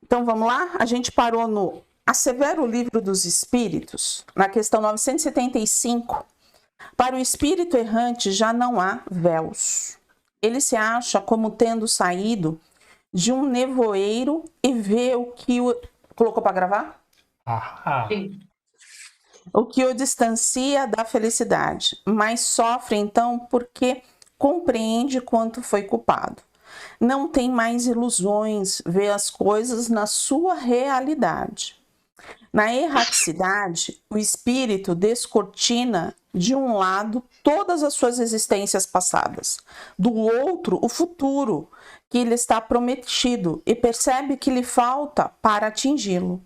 Então vamos lá? A gente parou no Assevera o Livro dos Espíritos, na questão 975. Para o espírito errante já não há véus. Ele se acha como tendo saído de um nevoeiro e vê o que o... Colocou para gravar? Sim. O que o distancia da felicidade, mas sofre então porque compreende quanto foi culpado. Não tem mais ilusões, vê as coisas na sua realidade. Na erraticidade, o espírito descortina de um lado todas as suas existências passadas, do outro o futuro que lhe está prometido e percebe que lhe falta para atingi-lo.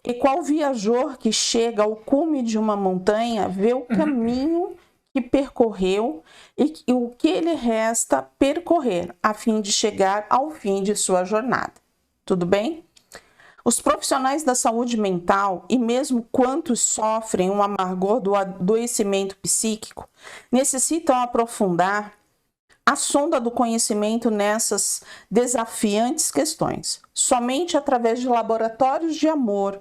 E qual viajor que chega ao cume de uma montanha vê o caminho que percorreu e o que lhe resta percorrer a fim de chegar ao fim de sua jornada. Tudo bem? Os profissionais da saúde mental, e mesmo quantos sofrem um amargor do adoecimento psíquico, necessitam aprofundar a sonda do conhecimento nessas desafiantes questões. Somente através de laboratórios de amor,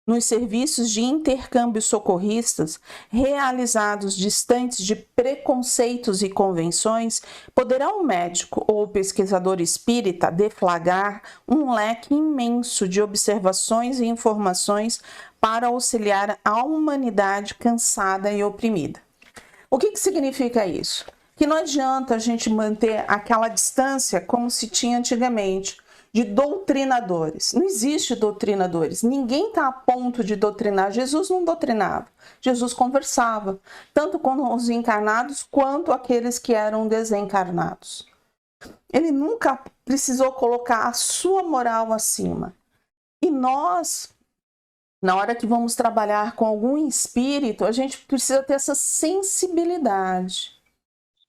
nos serviços de intercâmbio socorristas, realizados distantes de preconceitos e convenções, poderá um médico ou pesquisador espírita deflagrar um leque imenso de observações e informações para auxiliar a humanidade cansada e oprimida. O que significa isso? Que não adianta a gente manter aquela distância como se tinha antigamente, de doutrinadores. Não existe doutrinadores. Ninguém está a ponto de doutrinar. Jesus não doutrinava. Jesus conversava, tanto com os encarnados quanto aqueles que eram desencarnados. Ele nunca precisou colocar a sua moral acima. E nós, na hora que vamos trabalhar com algum espírito, a gente precisa ter essa sensibilidade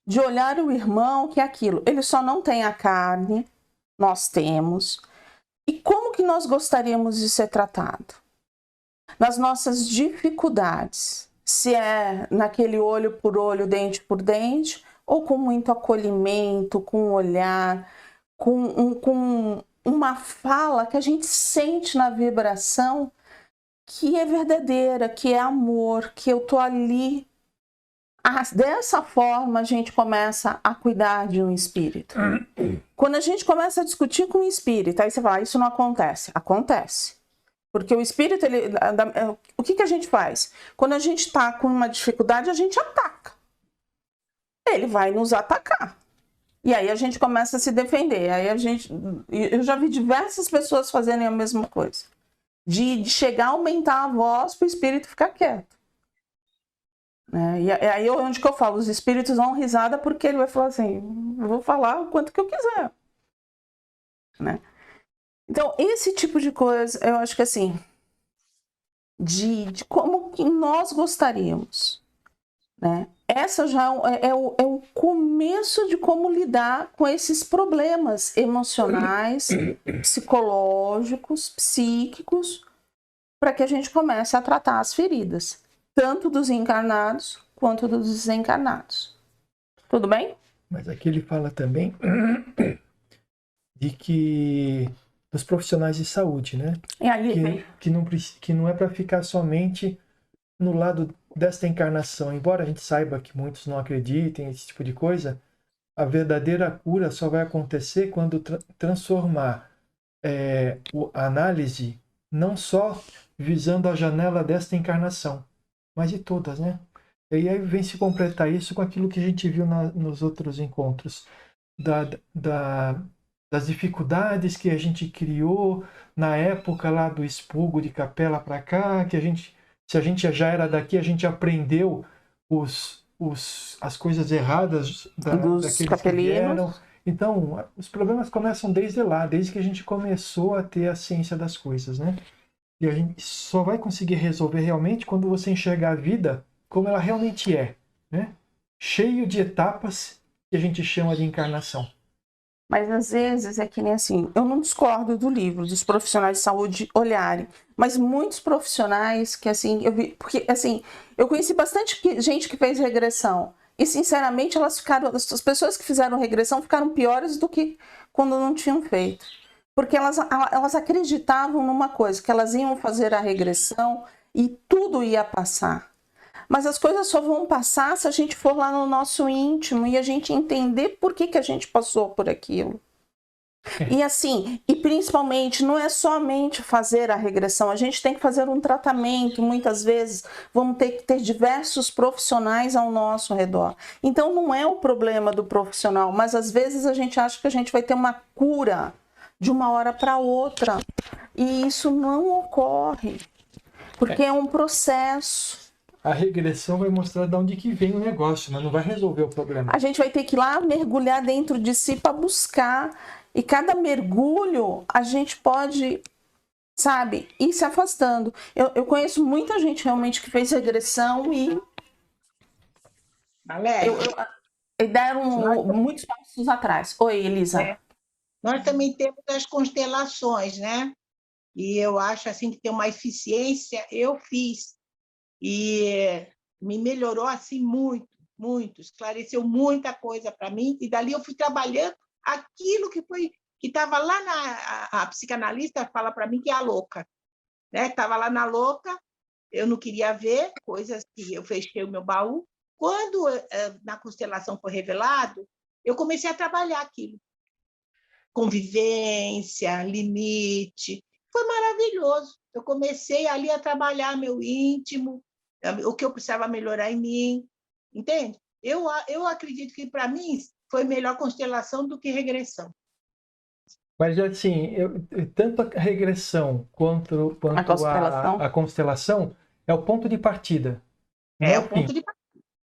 de olhar o irmão que é aquilo. Ele só não tem a carne, nós temos. E como que nós gostaríamos de ser tratado? Nas nossas dificuldades, se é naquele olho por olho, dente por dente, ou com muito acolhimento, com um olhar, com uma fala que a gente sente na vibração que é verdadeira, que é amor, que eu tô ali. Dessa forma a gente começa a cuidar de um espírito. Quando a gente começa a discutir com o espírito, aí você fala, isso não acontece. Acontece. Porque o espírito, o que a gente faz? Quando a gente está com uma dificuldade, a gente ataca. Ele vai nos atacar. E aí a gente começa a se defender. Eu já vi diversas pessoas fazerem a mesma coisa. De chegar a aumentar a voz para o espírito ficar quieto. E aí onde que eu falo, os espíritos dão risada porque ele vai falar assim, eu vou falar o quanto que eu quiser, né? Então esse tipo de coisa, eu acho que assim, de como que nós gostaríamos, né? Essa já é o começo de como lidar com esses problemas emocionais, psicológicos, psíquicos, para que a gente comece a tratar as feridas, tanto dos encarnados quanto dos desencarnados. Tudo bem? Mas aqui ele fala também de que dos profissionais de saúde, né? E aí, que não é para ficar somente no lado desta encarnação. Embora a gente saiba que muitos não acreditem nesse tipo de coisa, a verdadeira cura só vai acontecer quando transformar a análise não só visando a janela desta encarnação, mas de todas, né? E aí vem se completar isso com aquilo que a gente viu nos outros encontros, das dificuldades que a gente criou na época lá do expurgo de Capela para cá, que se a gente já era daqui, a gente aprendeu as coisas erradas daqueles que vieram. Então, os problemas começam desde lá, desde que a gente começou a ter a ciência das coisas, né? E a gente só vai conseguir resolver realmente quando você enxergar a vida como ela realmente é, né? Cheio de etapas que a gente chama de encarnação. Mas às vezes é que nem assim, eu não discordo do livro, dos profissionais de saúde olharem, mas muitos profissionais que assim, eu vi, porque assim, eu conheci bastante gente que fez regressão e sinceramente as pessoas que fizeram regressão ficaram piores do que quando não tinham feito. Porque elas acreditavam numa coisa, que elas iam fazer a regressão e tudo ia passar. Mas as coisas só vão passar se a gente for lá no nosso íntimo e a gente entender por que a gente passou por aquilo. E assim, e principalmente, não é somente fazer a regressão, a gente tem que fazer um tratamento, muitas vezes vamos ter que ter diversos profissionais ao nosso redor. Então não é o problema do profissional, mas às vezes a gente acha que a gente vai ter uma cura de uma hora para outra, e isso não ocorre, porque é um processo. A regressão vai mostrar de onde que vem o negócio, mas não vai resolver o problema. A gente vai ter que ir lá mergulhar dentro de si para buscar. E cada mergulho a gente pode, sabe, ir se afastando. Eu conheço muita gente realmente que fez regressão e deram muitos passos atrás. Oi, Elisa. Nós também temos as constelações, né? E eu acho assim que tem uma eficiência. Eu fiz e me melhorou assim muito, muito. Esclareceu muita coisa para mim. E dali eu fui trabalhando aquilo que estava lá a psicanalista fala para mim que é a louca, né? Estava lá na louca, eu não queria ver coisas que eu fechei o meu baú. Quando na constelação foi revelado, eu comecei a trabalhar aquilo, convivência, limite, foi maravilhoso. Eu comecei ali a trabalhar meu íntimo, o que eu precisava melhorar em mim, entende? Eu acredito que para mim foi melhor constelação do que regressão. Mas assim, tanto a regressão quanto a constelação é o ponto de partida. É o ponto de partida.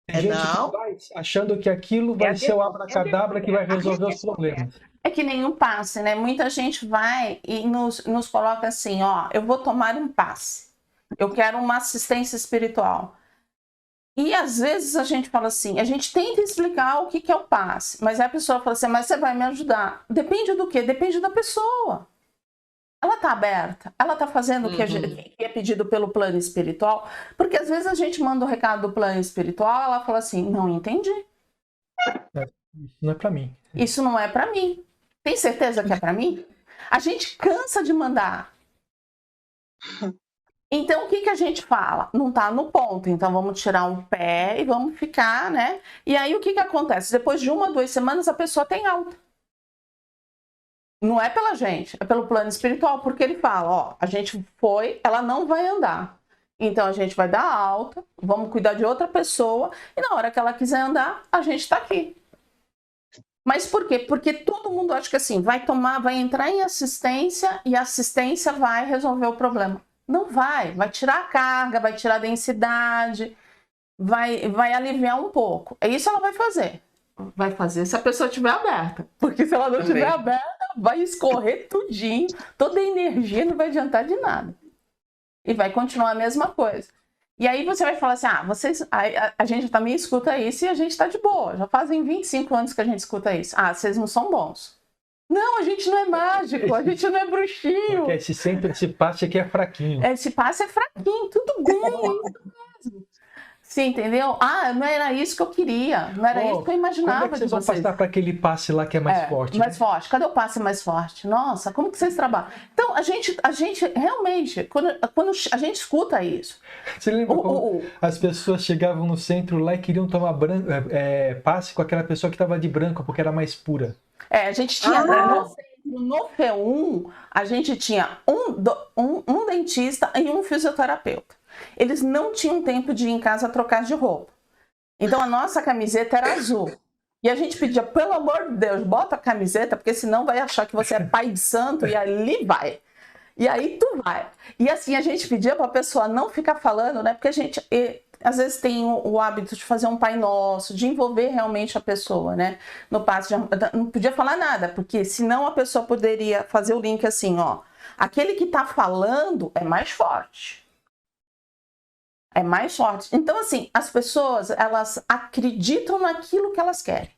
Tem gente que vai achando que aquilo vai ser o abracadabra que vai resolver os problemas. É que nem um passe, né? Muita gente vai e nos coloca assim, ó, eu vou tomar um passe. Eu quero uma assistência espiritual. E às vezes a gente fala assim, a gente tenta explicar o que é o passe, mas aí a pessoa fala assim, mas você vai me ajudar. Depende do quê? Depende da pessoa. Ela está aberta, ela está fazendo o que é pedido pelo plano espiritual, porque às vezes a gente manda o recado do plano espiritual, ela fala assim, não entendi. Isso não é para mim. Isso não é para mim. Tem certeza que é para mim? A gente cansa de mandar. Então, o que a gente fala? Não está no ponto, então vamos tirar um pé e vamos ficar, né? E aí, o que acontece? Depois de 1 a 2 semanas, a pessoa tem alta. Não é pela gente, é pelo plano espiritual, porque ele fala, ó, a gente foi, ela não vai andar. Então, a gente vai dar alta, vamos cuidar de outra pessoa, e na hora que ela quiser andar, a gente está aqui. Mas por quê? Porque todo mundo acha que assim, vai entrar em assistência e a assistência vai resolver o problema. Não vai tirar a carga, vai tirar a densidade, vai aliviar um pouco. É isso que ela vai fazer. Vai fazer se a pessoa estiver aberta. Porque se ela não estiver aberta, vai escorrer tudinho, toda a energia não vai adiantar de nada. E vai continuar a mesma coisa. E aí você vai falar assim, a gente também escuta isso e a gente está de boa. Já fazem 25 anos que a gente escuta isso. Ah, vocês não são bons. Não, a gente não é mágico, a gente não é bruxinho. Porque esse passe aqui é fraquinho. Esse passe é fraquinho, tudo bem, é isso mesmo. Você entendeu? Ah, não era isso que eu queria, não era isso que eu imaginava. Como é que vocês vão passar para aquele passe lá que é mais forte? Mais forte. Cadê o passe mais forte? Nossa, como que vocês trabalham? Então, a gente realmente, quando a gente escuta isso... Você lembra como as pessoas chegavam no centro lá e queriam tomar passe com aquela pessoa que estava de branco, porque era mais pura? A gente tinha no P1, a gente tinha um dentista e um fisioterapeuta. Eles não tinham tempo de ir em casa trocar de roupa. Então a nossa camiseta era azul. E a gente pedia, pelo amor de Deus, bota a camiseta, porque senão vai achar que você é pai de santo e ali vai. E aí tu vai. E assim, a gente pedia para a pessoa não ficar falando, né? Porque a gente... às vezes tem o hábito de fazer um Pai Nosso, de envolver realmente a pessoa, né? No passo, não podia falar nada, porque senão a pessoa poderia fazer o link assim, ó. Aquele que tá falando é mais forte. É mais forte. Então, assim, as pessoas, elas acreditam naquilo que elas querem.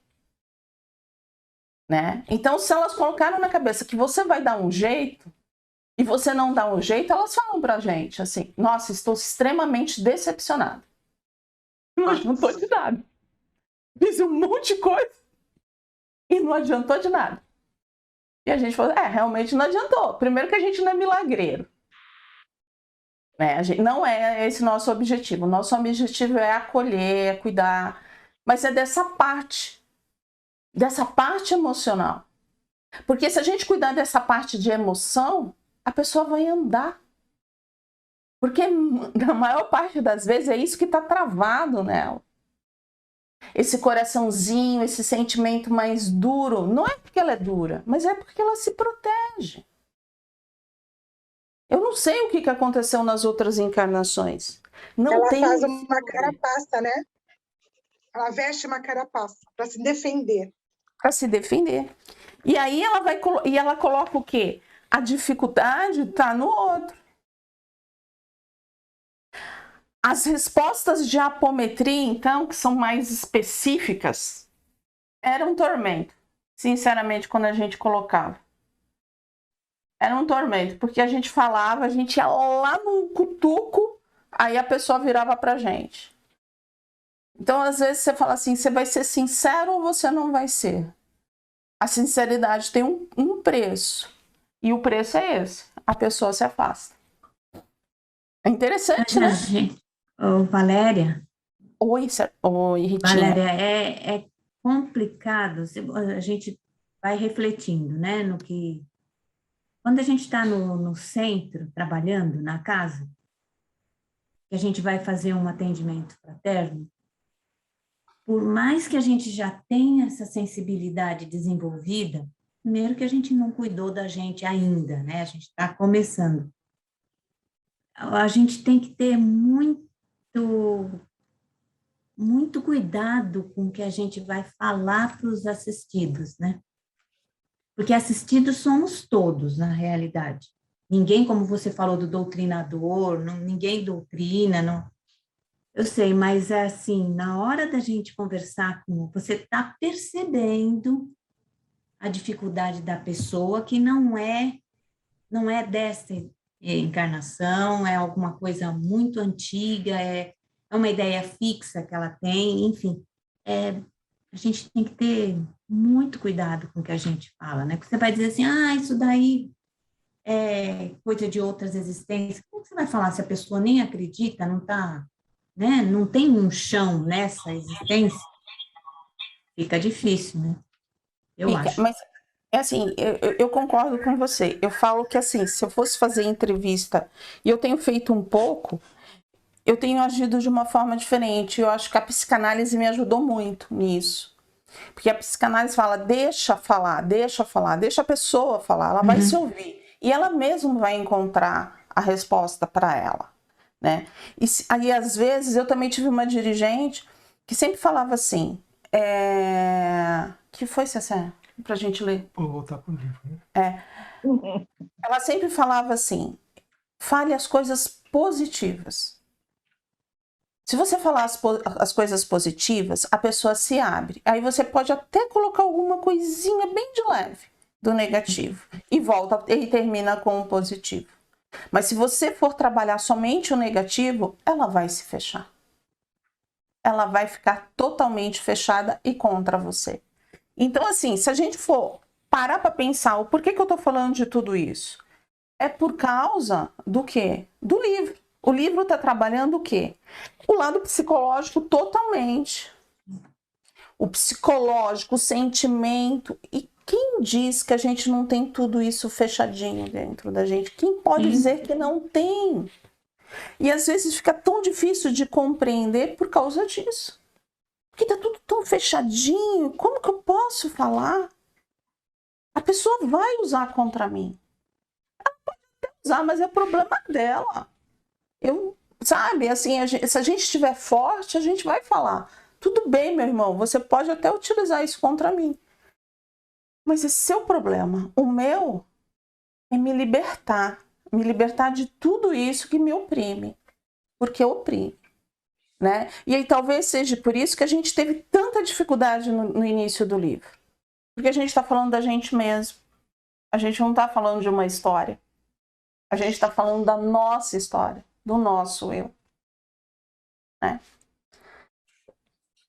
Né? Então, se elas colocaram na cabeça que você vai dar um jeito, e você não dá um jeito, elas falam pra gente assim, nossa, estou extremamente decepcionada. Não adiantou de nada. Fiz um monte de coisa e não adiantou de nada. E a gente falou, realmente não adiantou. Primeiro que a gente não é milagreiro. Né? A gente, não é esse nosso objetivo. O nosso objetivo é acolher, é cuidar. Mas é dessa parte emocional. Porque se a gente cuidar dessa parte de emoção, a pessoa vai andar. Porque na maior parte das vezes é isso que está travado nela. Esse coraçãozinho, esse sentimento mais duro, não é porque ela é dura, mas é porque ela se protege. Eu não sei o que aconteceu nas outras encarnações. Não Ela tem faz uma carapaça, né? Ela veste uma carapaça para se defender. Para se defender. E aí ela coloca o quê? A dificuldade está no outro. As respostas de apometria, então, que são mais específicas, eram um tormento. Sinceramente, quando a gente colocava. Era um tormento, porque a gente falava, a gente ia lá no cutuco, aí a pessoa virava pra gente. Então, às vezes, você fala assim, você vai ser sincero ou você não vai ser? A sinceridade tem um preço. E o preço é esse. A pessoa se afasta. É interessante, né? Ô, Valéria. Oi, Ritinha. Valéria, é complicado. A gente vai refletindo, né? No que... Quando a gente está no centro, trabalhando na casa, que a gente vai fazer um atendimento fraterno, por mais que a gente já tenha essa sensibilidade desenvolvida, primeiro que a gente não cuidou da gente ainda, né? A gente está começando. A gente tem que ter muito cuidado com o que a gente vai falar para os assistidos, né? Porque assistidos somos todos, na realidade. Ninguém, como você falou do doutrinador, ninguém doutrina, não. Eu sei, mas é assim, na hora da gente conversar com você está percebendo a dificuldade da pessoa, que não é dessa encarnação, é alguma coisa muito antiga, é uma ideia fixa que ela tem, enfim. A gente tem que ter muito cuidado com o que a gente fala, né? Porque você vai dizer assim, isso daí é coisa de outras existências. Como você vai falar se a pessoa nem acredita, não tá, né? Não tem um chão nessa existência? Fica difícil, né? Eu acho. Mas, é assim, eu concordo com você. Eu falo que, assim, se eu fosse fazer entrevista, e eu tenho feito um pouco, eu tenho agido de uma forma diferente. Eu acho que a psicanálise me ajudou muito nisso. Porque a psicanálise fala, deixa falar, deixa a pessoa falar, ela vai se ouvir. E ela mesma vai encontrar a resposta para ela, né? E aí, às vezes, eu também tive uma dirigente que sempre falava assim, que foi, Cessé? Pra gente ler. Vou voltar pro livro, né? Ela sempre falava assim, fale as coisas positivas. Se você falar as coisas positivas, a pessoa se abre. Aí você pode até colocar alguma coisinha bem de leve do negativo e volta e termina com o positivo. Mas se você for trabalhar somente o negativo, ela vai se fechar. Ela vai ficar totalmente fechada e contra você. Então, assim, se a gente for parar para pensar o porquê que eu estou falando de tudo isso, é por causa do quê? Do livro. O livro está trabalhando o quê? O lado psicológico totalmente. O psicológico, o sentimento. E quem diz que a gente não tem tudo isso fechadinho dentro da gente? Quem pode dizer que não tem? E às vezes fica tão difícil de compreender por causa disso. Porque está tudo tão fechadinho. Como que eu posso falar? A pessoa vai usar contra mim. Ela pode até usar, mas é o problema dela. Sabe, assim, se a gente estiver forte, a gente vai falar. Tudo bem, meu irmão, você pode até utilizar isso contra mim. Mas esse é o seu problema. O meu é me libertar de tudo isso que me oprime. Porque oprime, né? E aí talvez seja por isso que a gente teve tanta dificuldade no início do livro. Porque a gente está falando da gente mesmo. A gente não está falando de uma história. A gente está falando da nossa história, do nosso eu, né?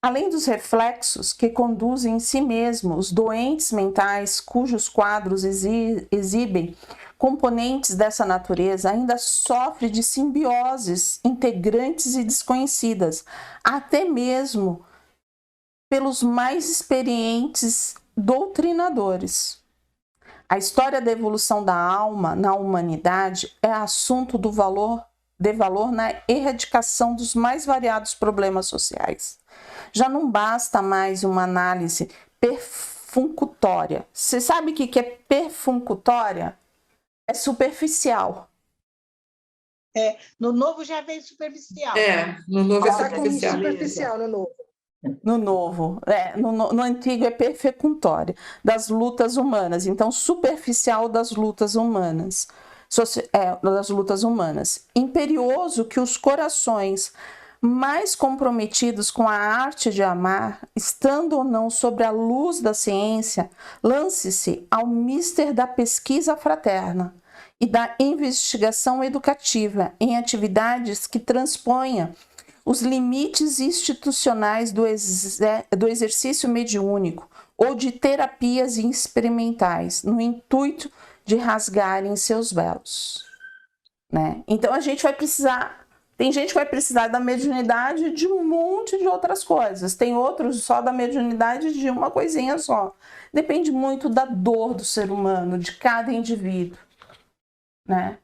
Além dos reflexos que conduzem em si mesmo os doentes mentais cujos quadros exibem componentes dessa natureza, ainda sofre de simbioses integrantes e desconhecidas, até mesmo pelos mais experientes doutrinadores. A história da evolução da alma na humanidade é assunto de valor na erradicação dos mais variados problemas sociais. Já não basta mais uma análise perfuncutória. Você sabe o que é perfuncutória? É superficial. No novo já veio superficial. No novo é Tá com superficial. superficial no novo. No novo, no antigo é perfecuntória, das lutas humanas. Então, superficial das lutas humanas. Imperioso que os corações mais comprometidos com a arte de amar, estando ou não sobre a luz da ciência, lance-se ao mister da pesquisa fraterna e da investigação educativa em atividades que transponham os limites institucionais do exercício mediúnico ou de terapias experimentais, no intuito de rasgarem seus véus. Né? Então, a gente vai precisar... Tem gente que vai precisar da mediunidade de um monte de outras coisas. Tem outros só da mediunidade de uma coisinha só. Depende muito da dor do ser humano, de cada indivíduo. Né?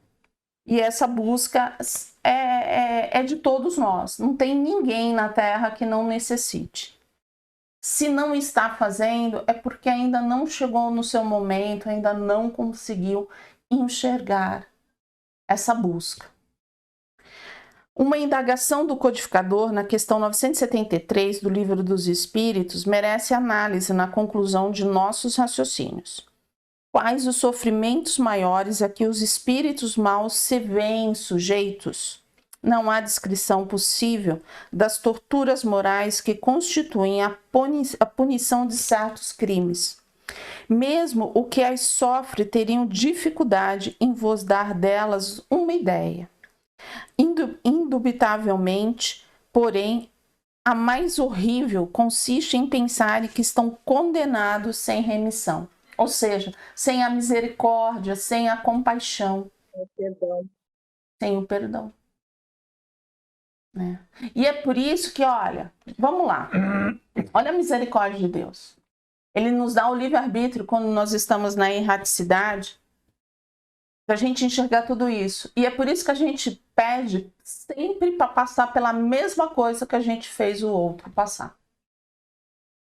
E essa busca é de todos nós. Não tem ninguém na Terra que não necessite. Se não está fazendo, é porque ainda não chegou no seu momento, ainda não conseguiu enxergar essa busca. Uma indagação do codificador na questão 973 do Livro dos Espíritos merece análise na conclusão de nossos raciocínios. Quais os sofrimentos maiores a que os espíritos maus se veem sujeitos? Não há descrição possível das torturas morais que constituem a punição de certos crimes. Mesmo o que as sofre teriam dificuldade em vos dar delas uma ideia. Indubitavelmente, porém, a mais horrível consiste em pensar que estão condenados sem remissão, ou seja, sem a misericórdia, sem a compaixão, sem o perdão. Né? E é por isso que, olha, vamos lá, olha a misericórdia de Deus. Ele nos dá o livre-arbítrio quando nós estamos na erraticidade, para a gente enxergar tudo isso. E é por isso que a gente pede sempre para passar pela mesma coisa que a gente fez o outro passar.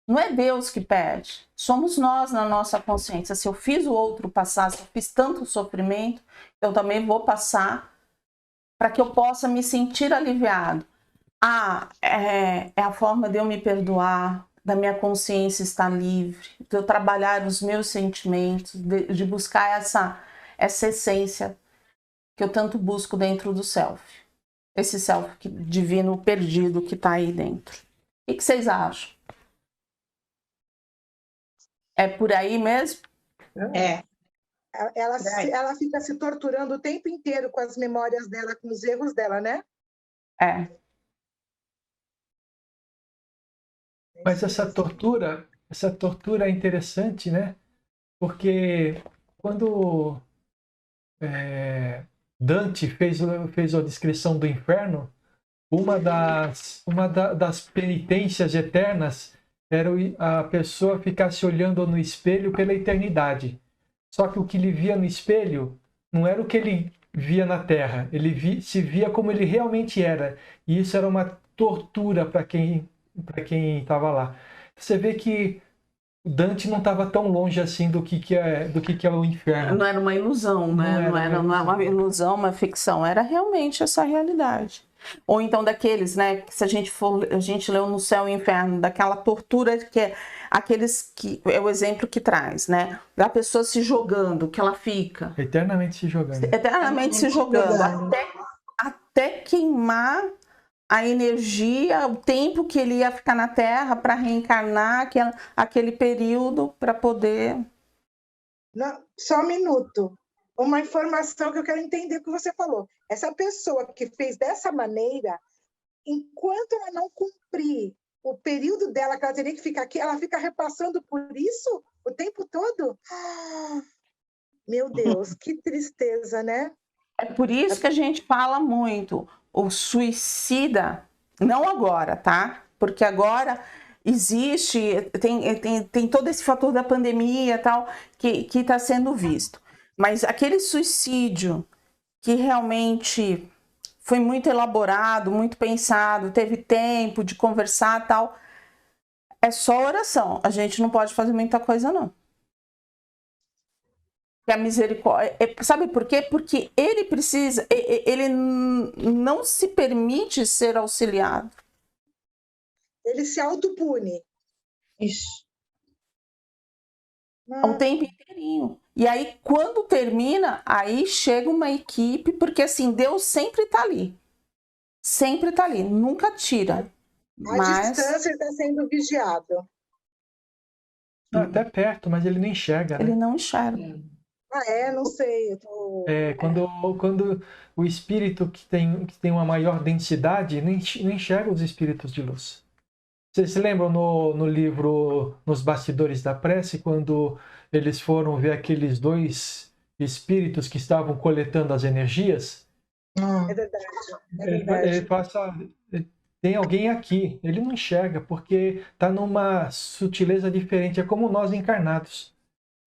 Não é Deus que pede, somos nós na nossa consciência. Se eu fiz o outro passar, se eu fiz tanto sofrimento, eu também vou passar para que eu possa me sentir aliviado. É a forma de eu me perdoar, da minha consciência estar livre, de eu trabalhar os meus sentimentos, de buscar essa essência que eu tanto busco dentro do self. Esse self divino perdido que está aí dentro. O que vocês acham? É por aí mesmo? Ela fica se torturando o tempo inteiro com as memórias dela, com os erros dela, né? Mas essa tortura é interessante, né? Porque quando Dante fez a descrição do inferno, uma das penitências eternas era a pessoa ficar se olhando no espelho pela eternidade. Só que o que ele via no espelho não era o que ele via na Terra. Ele se via como ele realmente era. E isso era uma tortura para quem estava lá. Você vê que Dante não estava tão longe assim do que é o inferno. Não era uma ilusão, né? Não era uma ilusão, uma ficção. Era realmente essa realidade. Ou então daqueles, né? Que se a gente leu No Céu e Inferno, daquela tortura que é aqueles que é o exemplo que traz, né? Da pessoa se jogando, que ela fica eternamente se jogando. Eternamente se jogando, até queimar a energia, o tempo que ele ia ficar na Terra para reencarnar, aquele período para poder... Não, só um minuto. Uma informação que eu quero entender o que você falou. Essa pessoa que fez dessa maneira, enquanto ela não cumprir o período dela que ela teria que ficar aqui, ela fica repassando por isso o tempo todo? Meu Deus, que tristeza, né? É por isso que a gente fala muito, o suicida, não agora, tá? Porque agora existe, tem todo esse fator da pandemia e tal, que está sendo visto. Mas aquele suicídio que realmente foi muito elaborado, muito pensado, teve tempo de conversar e tal, é só oração. A gente não pode fazer muita coisa, não. A misericórdia, sabe por quê? Porque ele precisa, ele não se permite ser auxiliado. Ele se autopune. Isso. O tempo inteirinho. E aí, quando termina, aí chega uma equipe, porque assim, Deus sempre tá ali. Sempre tá ali, nunca tira. A distância está sendo vigiado. Até perto, mas ele não enxerga, né? Ele não enxerga. Não sei. Quando o espírito que tem uma maior densidade não enxerga os espíritos de luz. Vocês se lembram no livro Nos Bastidores da Prece, quando eles foram ver aqueles 2 espíritos que estavam coletando as energias? É verdade. É verdade. Ele passa, tem alguém aqui. Ele não enxerga porque está numa sutileza diferente. É como nós encarnados.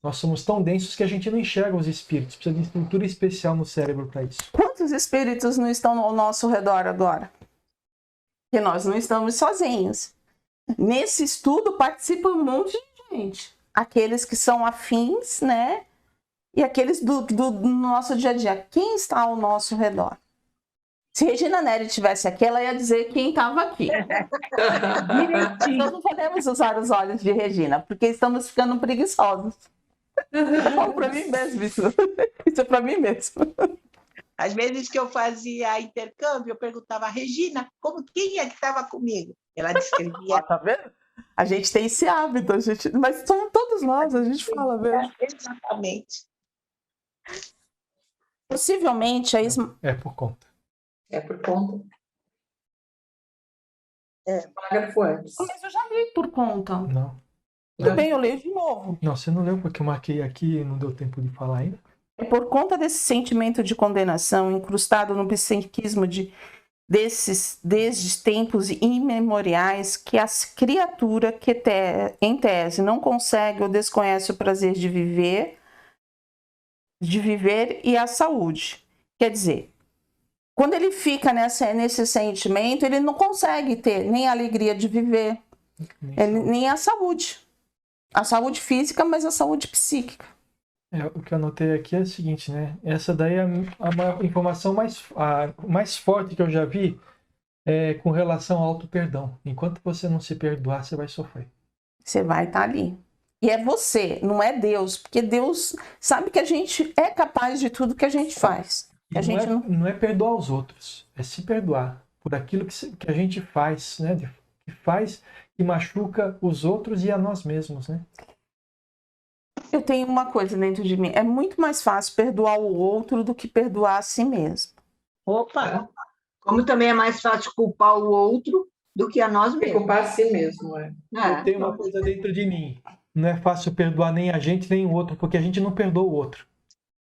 Nós somos tão densos que a gente não enxerga os espíritos. Precisa de estrutura especial no cérebro para isso. Quantos espíritos não estão ao nosso redor agora? Que nós não estamos sozinhos. Nesse estudo participa um monte de gente. Aqueles que são afins, né? E aqueles do nosso dia a dia. Quem está ao nosso redor? Se Regina Neri estivesse aqui, ela ia dizer quem estava aqui. Nós não podemos usar os olhos de Regina, porque estamos ficando preguiçosos. Eu falo para mim mesmo isso. Isso é para mim mesmo. Às vezes que eu fazia intercâmbio, eu perguntava, Regina, quem é que estava comigo? Ela descrevia. Tá vendo? A gente tem esse hábito, mas somos todos nós, a gente fala mesmo. Exatamente. Possivelmente É por conta. É por conta. É. Parágrafo antes. Mas eu já li por conta. Não. Tudo bem, eu leio de novo. Não, você não leu porque eu marquei aqui e não deu tempo de falar ainda. É por conta desse sentimento de condenação incrustado no psiquismo desde tempos imemoriais que a criatura que em tese não consegue ou desconhece o prazer de viver e a saúde. Quer dizer, quando ele fica nesse sentimento, ele não consegue ter nem a alegria de viver, nem a saúde. A saúde física, mas a saúde psíquica. O que eu anotei aqui é o seguinte, né? Essa daí é a informação mais forte que eu já vi com relação ao auto-perdão. Enquanto você não se perdoar, você vai sofrer. Você vai estar ali. E é você, não é Deus. Porque Deus sabe que a gente é capaz de tudo que a gente faz. Não é perdoar os outros, é se perdoar por aquilo que a gente faz, né? Que machuca os outros e a nós mesmos, né? Eu tenho uma coisa dentro de mim. É muito mais fácil perdoar o outro do que perdoar a si mesmo. Opa! Como também é mais fácil culpar o outro do que a nós mesmos. Culpar a si mesmo, é. Eu tenho uma coisa dentro de mim. Não é fácil perdoar nem a gente, nem o outro, porque a gente não perdoa o outro.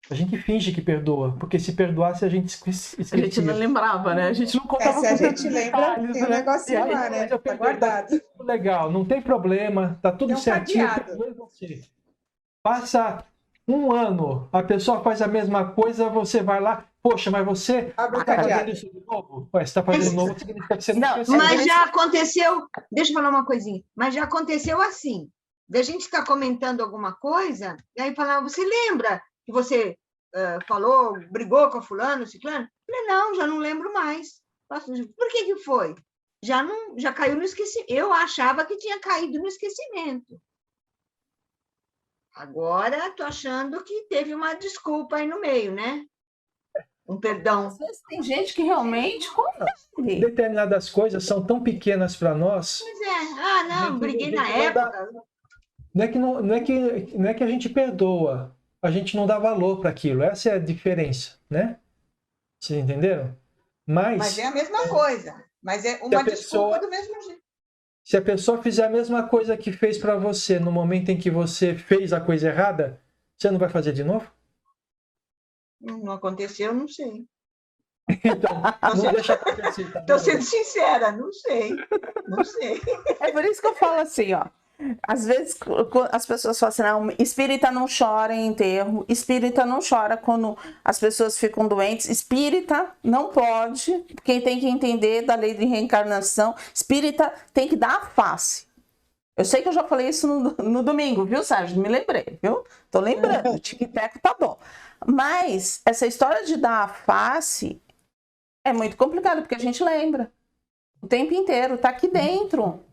A gente finge que perdoa, porque se perdoasse a gente esquecia. A gente não lembrava, né? A gente não contava Se a gente lembra, detalhes, tem um negocinho lá, né? Tá guardado. Legal, não tem problema, tá tudo certinho. Você. Passa um ano, a pessoa faz a mesma coisa, você vai lá, poxa, mas você Abre o está cadeado. fazendo isso de novo? Ué, você está fazendo de novo, significa que você não esqueceu. Mas já aconteceu, deixa eu falar uma coisinha, mas já aconteceu assim, da gente estar comentando alguma coisa, e aí falar, você lembra que você falou, brigou com a fulano, ciclano? Eu falei, não, já não lembro mais. Por que foi? Já caiu no esquecimento. Eu achava que tinha caído no esquecimento. Agora estou achando que teve uma desculpa aí no meio, né? Um perdão. Às vezes tem gente que realmente consegue. Determinadas coisas são tão pequenas para nós. Pois é. Não, briguei na época. Não é que a gente perdoa, a gente não dá valor para aquilo. Essa é a diferença, né? Vocês entenderam? Mas é a mesma coisa. Mas é uma desculpa do mesmo jeito. Se a pessoa fizer a mesma coisa que fez para você no momento em que você fez a coisa errada, você não vai fazer de novo? Não aconteceu, não sei. Então, não deixa acontecer. Tá Estou bom? sendo sincera, não sei. Não sei. É por isso que eu falo assim, ó. Às vezes as pessoas falam assim, não, espírita não chora em enterro, espírita não chora quando as pessoas ficam doentes, espírita não pode, quem tem que entender da lei de reencarnação, espírita tem que dar a face. Eu sei que eu já falei isso no domingo, viu, Sérgio? Me lembrei, viu? Tô lembrando, tic-tac tá bom. Mas essa história de dar a face é muito complicado, porque a gente lembra o tempo inteiro, tá aqui dentro.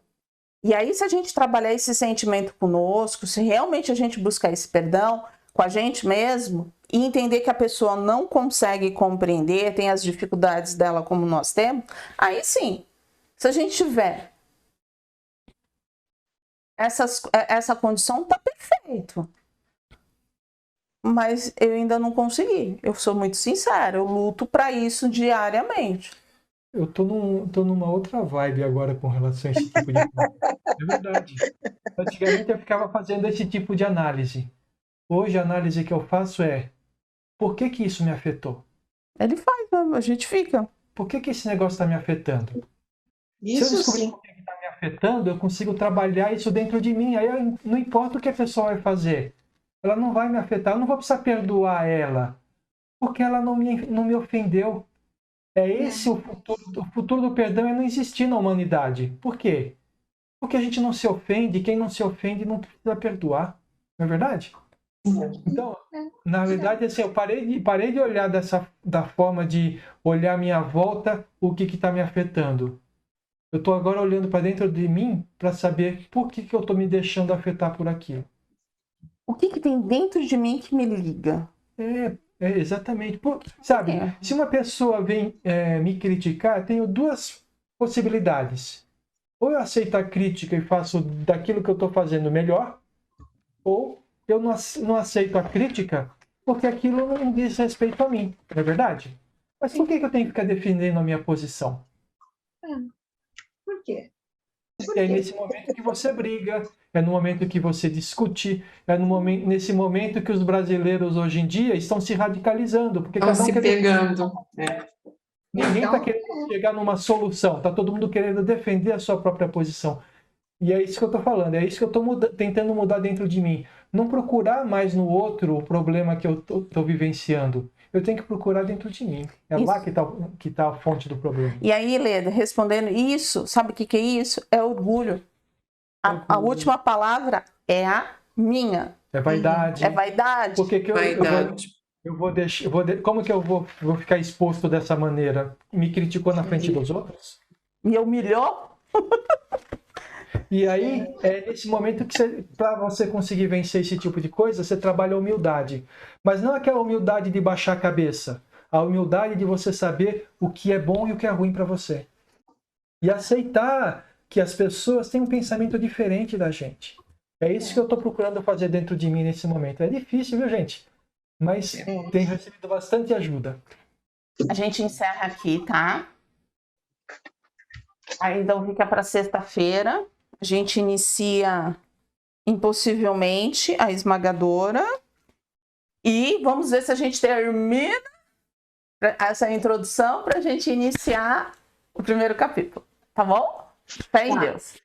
E aí, se a gente trabalhar esse sentimento conosco, se realmente a gente buscar esse perdão com a gente mesmo e entender que a pessoa não consegue compreender, tem as dificuldades dela como nós temos, aí sim, se a gente tiver essa condição, tá perfeito. Mas eu ainda não consegui. Eu sou muito sincera, eu luto para isso diariamente. Eu tô numa outra vibe agora com relação a esse tipo de coisa. É verdade. Antigamente eu ficava fazendo esse tipo de análise. Hoje a análise que eu faço é: por que que isso me afetou? Ele faz, a gente fica. Por que que esse negócio está me afetando? Se eu Isso descobrir sim. por que está me afetando, eu consigo trabalhar isso dentro de mim. Aí não importa o que a pessoa vai fazer. Ela não vai me afetar. Eu não vou precisar perdoar ela. Porque ela não me ofendeu. É esse o futuro. O futuro do perdão é não existir na humanidade. Por quê? Porque a gente não se ofende. Quem não se ofende não precisa perdoar. Não é verdade? Então, na verdade, assim, eu parei de olhar da forma de olhar à minha volta o que está me afetando. Eu estou agora olhando para dentro de mim para saber por que eu estou me deixando afetar por aquilo. O que tem dentro de mim que me liga? Exatamente. Sabe, se uma pessoa vem me criticar, eu tenho duas possibilidades. Ou eu aceito a crítica e faço daquilo que eu estou fazendo melhor, ou eu não aceito a crítica porque aquilo não diz respeito a mim. Não é verdade? Mas por que eu tenho que ficar defendendo a minha posição? Por quê? É nesse momento que você briga, é no momento que você discute, nesse momento que os brasileiros hoje em dia estão se radicalizando. Porque Estão cada um se quer pegando. Ninguém está Então, querendo chegar numa solução, está todo mundo querendo defender a sua própria posição. E é isso que eu estou falando, é isso que eu estou tentando mudar dentro de mim. Não procurar mais no outro o problema que eu estou vivenciando. Eu tenho que procurar dentro de mim. É Isso. lá que tá a fonte do problema. E aí, Leda, respondendo isso, sabe o que é isso? É orgulho. A última palavra é a minha. É vaidade. É vaidade. Porque que Vaidade. como que eu vou ficar exposto dessa maneira? Me criticou na frente dos outros? Me humilhou? E aí, é nesse momento que para você conseguir vencer esse tipo de coisa, você trabalha a humildade. Mas não aquela humildade de baixar a cabeça. A humildade de você saber o que é bom e o que é ruim para você. E aceitar que as pessoas têm um pensamento diferente da gente. É isso que eu estou procurando fazer dentro de mim nesse momento. É difícil, viu, gente? Mas tenho recebido bastante ajuda. A gente encerra aqui, tá? Aí então fica para sexta-feira. A gente inicia impossivelmente a esmagadora. E vamos ver se a gente termina essa introdução para a gente iniciar o primeiro capítulo. Tá bom? Fé em Deus.